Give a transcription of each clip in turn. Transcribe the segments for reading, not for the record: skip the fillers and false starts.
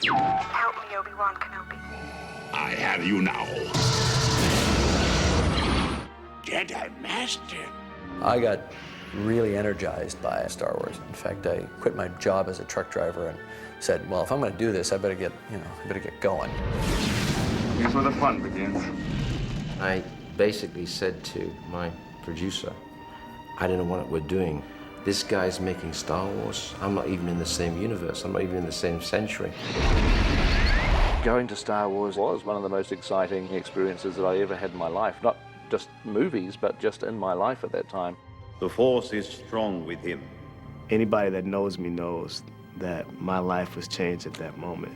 Help me, Obi-Wan Kenobi. I have you now. Jedi Master. I got really energized by Star Wars. In fact, I quit my job as a truck driver and said, well, if I'm going to do this, I better get going. Here's where the fun begins. I basically said to my producer, I don't know what we're doing. This guy's making Star Wars. I'm not even in the same universe. I'm not even in the same century. Going to Star Wars was one of the most exciting experiences that I ever had in my life. Not just movies, but just in my life at that time. The Force is strong with him. Anybody that knows me knows that my life was changed at that moment.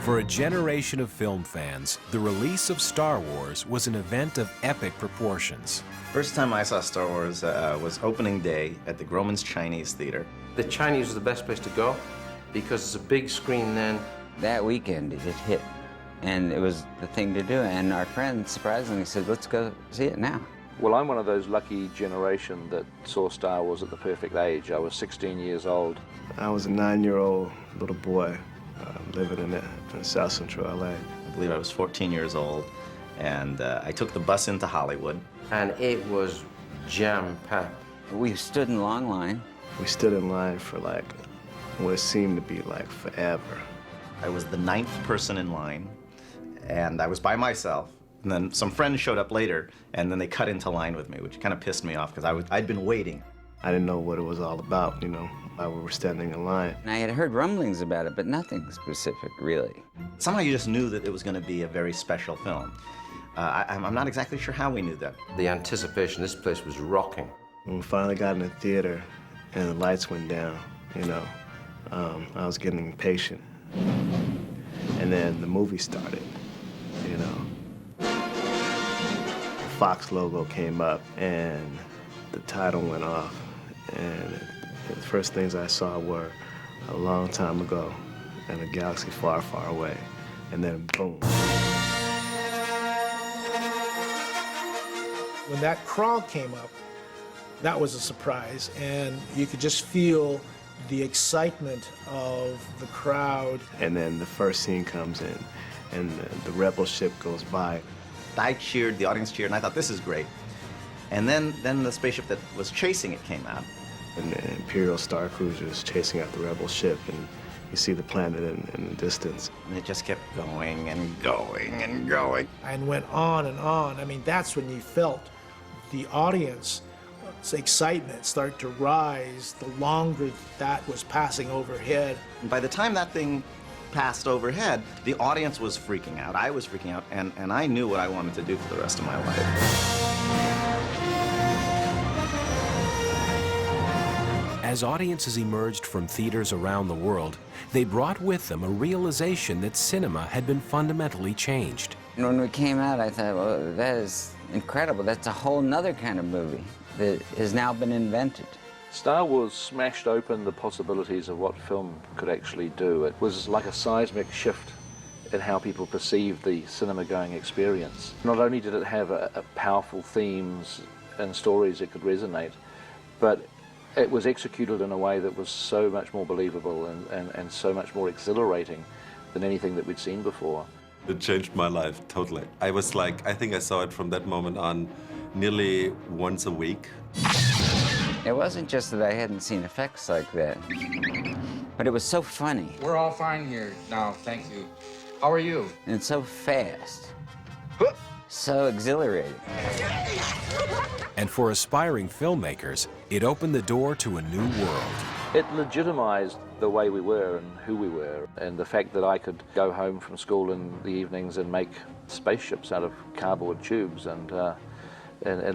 For a generation of film fans, the release of Star Wars was an event of epic proportions. First time I saw Star Wars was opening day at the Grauman's Chinese Theater. The Chinese was the best place to go because it's a big screen then. That weekend it hit, and it was the thing to do. And our friend surprisingly said, let's go see it now. Well, I'm one of those lucky generation that saw Star Wars at the perfect age. I was 16 years old. I was a 9-year-old little boy living in South Central LA. I believe I was 14 years old, and I took the bus into Hollywood. And it was jam-packed. We stood in long line. We stood in line for like what seemed to be like forever. I was the 9th person in line, and I was by myself. And then some friends showed up later, and then they cut into line with me, which kind of pissed me off because I'd been waiting. I didn't know what it was all about, while we were standing in line. And I had heard rumblings about it, but nothing specific, really. Somehow you just knew that it was going to be a very special film. I'm not exactly sure how we knew that. The anticipation, this place was rocking. When we finally got in the theater and the lights went down, I was getting impatient. And then the movie started, The Fox logo came up and the title went off. And the first things I saw were a long time ago in a galaxy far, far away. And then boom. When that crawl came up, that was a surprise, and you could just feel the excitement of the crowd. And then the first scene comes in, and the rebel ship goes by. I cheered, the audience cheered, and I thought, this is great. And then the spaceship that was chasing it came out. And the Imperial Star Cruiser is chasing out the rebel ship, and you see the planet in the distance. And it just kept going and going and going. And went on and on. I mean, that's when you felt the audience's excitement start to rise the longer that was passing overhead. And by the time that thing passed overhead, the audience was freaking out. I was freaking out, and I knew what I wanted to do for the rest of my life. As audiences emerged from theaters around the world, they brought with them a realization that cinema had been fundamentally changed. And when we came out, I thought, well, that is incredible. That's a whole nother kind of movie that has now been invented. Star Wars smashed open the possibilities of what film could actually do. It was like a seismic shift in how people perceived the cinema-going experience. Not only did it have powerful themes and stories that could resonate, but it was executed in a way that was so much more believable and so much more exhilarating than anything that we'd seen before. It changed my life totally. I was like, I think I saw it from that moment on nearly once a week. It wasn't just that I hadn't seen effects like that, but it was so funny. We're all fine here now, thank you. How are you? And so fast. So exhilarating. And for aspiring filmmakers, it opened the door to a new world. It legitimized the way we were and who we were, and the fact that I could go home from school in the evenings and make spaceships out of cardboard tubes and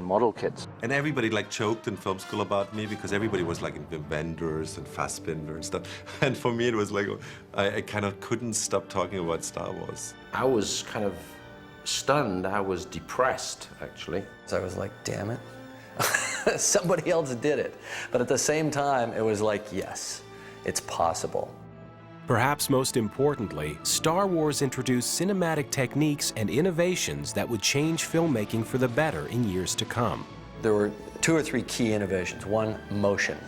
model kits. And everybody like joked in film school about me because everybody was like inventors and Fassbinder and stuff. And for me it was like, I kind of couldn't stop talking about Star Wars. I was kind of stunned. I was depressed, actually. So I was like, damn it. Somebody else did it. But at the same time, it was like, yes, it's possible. Perhaps most importantly, Star Wars introduced cinematic techniques and innovations that would change filmmaking for the better in years to come. There were 2 or 3 key innovations. One, motion,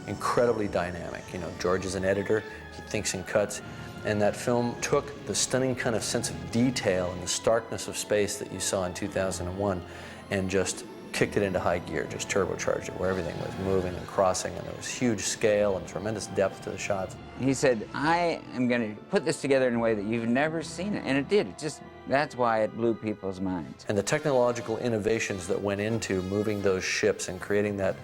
incredibly dynamic. You know, George is an editor, he thinks in cuts, and that film took the stunning kind of sense of detail and the starkness of space that you saw in 2001 and just kicked it into high gear, just turbocharged it, where everything was moving and crossing, and there was huge scale and tremendous depth to the shots. He said, I am going to put this together in a way that you've never seen it. And it did. It just, that's why it blew people's minds. And the technological innovations that went into moving those ships and creating that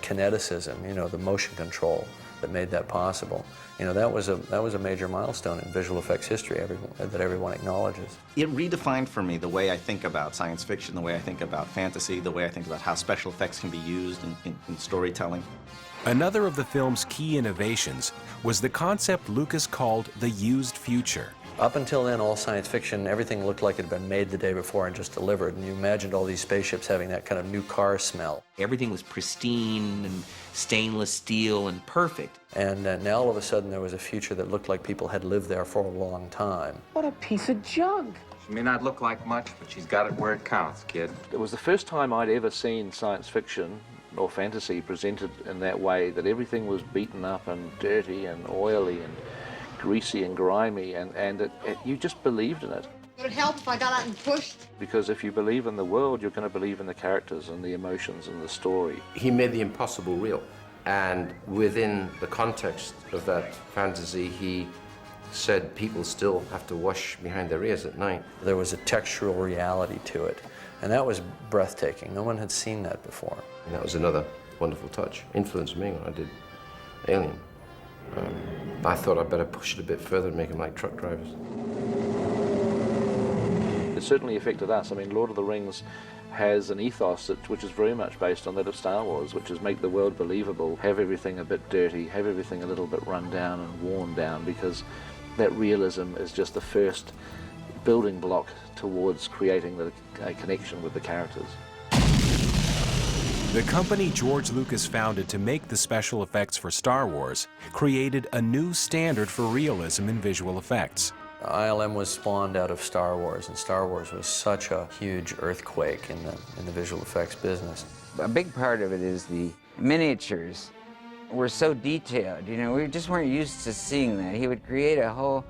kineticism, you know, the motion control that made that possible. You know, that was a major milestone in visual effects history that everyone acknowledges. It redefined for me the way I think about science fiction, the way I think about fantasy, the way I think about how special effects can be used in storytelling. Another of the film's key innovations was the concept Lucas called the used future. Up until then, all science fiction, everything looked like it had been made the day before and just delivered, and you imagined all these spaceships having that kind of new car smell. Everything was pristine and stainless steel and perfect. And now all of a sudden there was a future that looked like people had lived there for a long time. What a piece of junk. She may not look like much, but she's got it where it counts, kid. It was the first time I'd ever seen science fiction or fantasy presented in that way, that everything was beaten up and dirty and oily and greasy and grimy, and you just believed in it. Would it help if I got out and pushed? Because if you believe in the world, you're going to believe in the characters and the emotions and the story. He made the impossible real. And within the context of that fantasy, he said people still have to wash behind their ears at night. There was a textural reality to it, and that was breathtaking. No one had seen that before. And that was another wonderful touch. Influenced me when I did Alien. I thought I'd better push it a bit further and make them like truck drivers. It certainly affected us. I mean, Lord of the Rings has an ethos which is very much based on that of Star Wars, which is make the world believable, have everything a bit dirty, have everything a little bit run down and worn down, because that realism is just the first building block towards creating a connection with the characters. The company George Lucas founded to make the special effects for Star Wars created a new standard for realism in visual effects. ILM was spawned out of Star Wars, and Star Wars was such a huge earthquake in the visual effects business. A big part of it is the miniatures were so detailed. You know, we just weren't used to seeing that. He would create a whole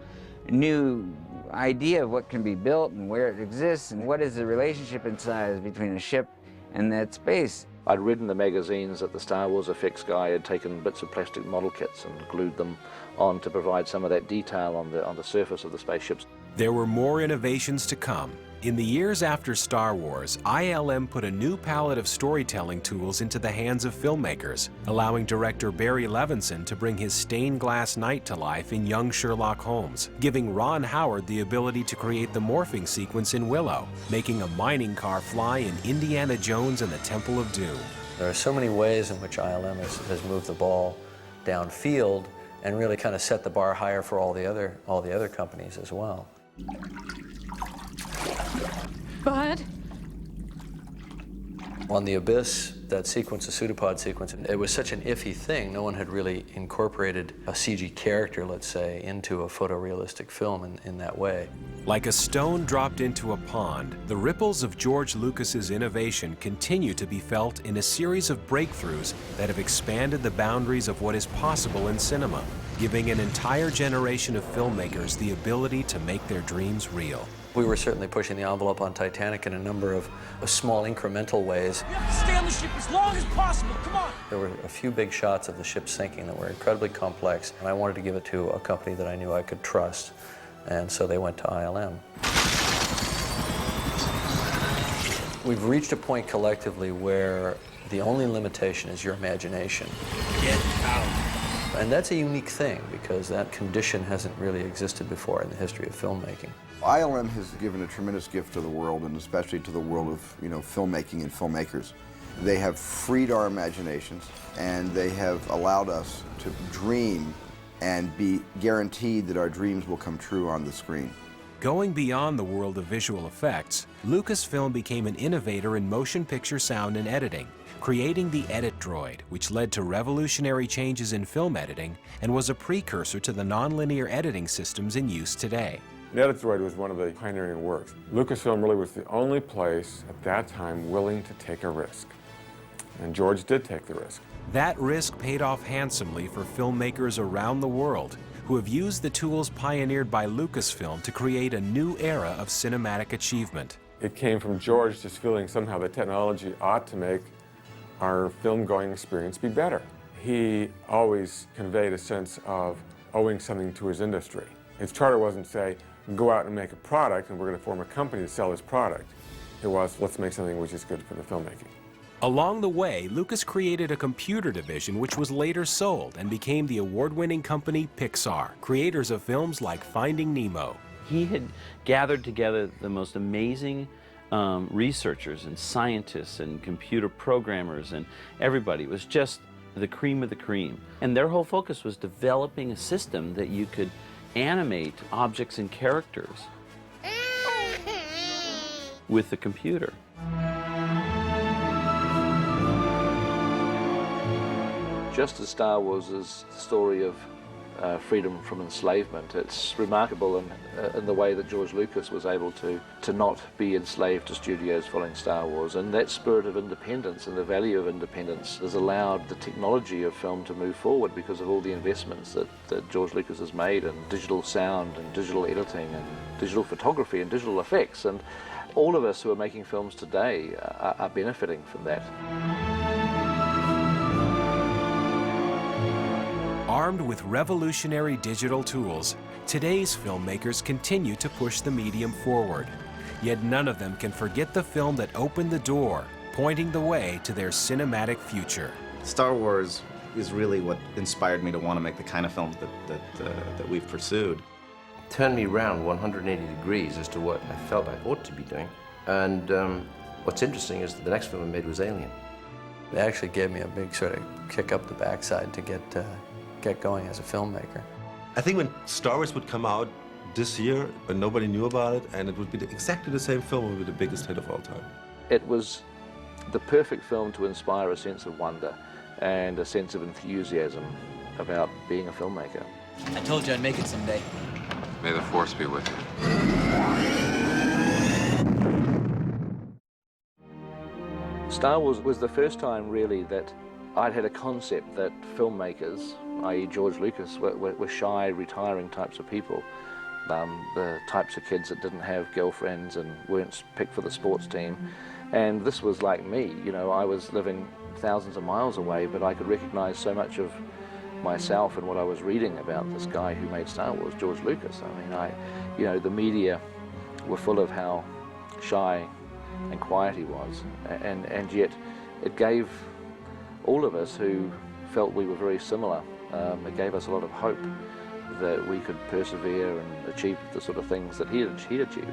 new idea of what can be built and where it exists and what is the relationship in size between a ship and that space. I'd read in the magazines that the Star Wars effects guy had taken bits of plastic model kits and glued them on to provide some of that detail on the surface of the spaceships. There were more innovations to come. In the years after Star Wars, ILM put a new palette of storytelling tools into the hands of filmmakers, allowing director Barry Levinson to bring his stained glass knight to life in Young Sherlock Holmes, giving Ron Howard the ability to create the morphing sequence in Willow, making a mining car fly in Indiana Jones and the Temple of Doom. There are so many ways in which ILM has moved the ball downfield and really kind of set the bar higher for all the other companies as well. Bud? On the Abyss, that sequence, the pseudopod sequence, it was such an iffy thing. No one had really incorporated a CG character, let's say, into a photorealistic film in that way. Like a stone dropped into a pond, the ripples of George Lucas's innovation continue to be felt in a series of breakthroughs that have expanded the boundaries of what is possible in cinema, giving an entire generation of filmmakers the ability to make their dreams real. We were certainly pushing the envelope on Titanic in a number of small incremental ways. You have to stay on the ship as long as possible, come on! There were a few big shots of the ship sinking that were incredibly complex, and I wanted to give it to a company that I knew I could trust, and so they went to ILM. We've reached a point collectively where the only limitation is your imagination. Get out. And that's a unique thing, because that condition hasn't really existed before in the history of filmmaking. ILM has given a tremendous gift to the world, and especially to the world of filmmaking and filmmakers. They have freed our imaginations, and they have allowed us to dream and be guaranteed that our dreams will come true on the screen. Going beyond the world of visual effects, Lucasfilm became an innovator in motion picture sound and editing, creating the Edit Droid, which led to revolutionary changes in film editing and was a precursor to the nonlinear editing systems in use today. The Edit Droid was one of the pioneering works. Lucasfilm really was the only place at that time willing to take a risk. And George did take the risk. That risk paid off handsomely for filmmakers around the world who have used the tools pioneered by Lucasfilm to create a new era of cinematic achievement. It came from George just feeling somehow that technology ought to make our film-going experience be better. He always conveyed a sense of owing something to his industry. His charter wasn't say, go out and make a product and we're going to form a company to sell this product. It was, let's make something which is good for the filmmaking. Along the way, Lucas created a computer division which was later sold and became the award-winning company Pixar, creators of films like Finding Nemo. He had gathered together the most amazing researchers and scientists and computer programmers, and everybody. It was just the cream of the cream. And their whole focus was developing a system that you could animate objects and characters with the computer. Just as Star Wars is the story of freedom from enslavement, it's remarkable in the way that George Lucas was able to not be enslaved to studios following Star Wars. And that spirit of independence and the value of independence has allowed the technology of film to move forward because of all the investments that George Lucas has made in digital sound and digital editing and digital photography and digital effects. And all of us who are making films today are benefiting from that. Armed with revolutionary digital tools, today's filmmakers continue to push the medium forward. Yet none of them can forget the film that opened the door, pointing the way to their cinematic future. Star Wars is really what inspired me to want to make the kind of films that we've pursued. Turned me around 180 degrees as to what I felt I ought to be doing. And what's interesting is that the next film I made was Alien. It actually gave me a big sort of kick up the backside to get going as a filmmaker. I think when Star Wars would come out this year, when nobody knew about it, and it would be exactly the same film, it would be the biggest hit of all time. It was the perfect film to inspire a sense of wonder and a sense of enthusiasm about being a filmmaker. I told you I'd make it someday. May the Force be with you. Star Wars was the first time really that I'd had a concept that filmmakers, i.e. George Lucas, were shy, retiring types of people. The types of kids that didn't have girlfriends and weren't picked for the sports team. And this was like me, you know, I was living thousands of miles away, but I could recognize so much of myself and what I was reading about this guy who made Star Wars, George Lucas. I mean, the media were full of how shy and quiet he was, and yet it gave all of us who felt we were very similar, it gave us a lot of hope that we could persevere and achieve the sort of things that he achieved.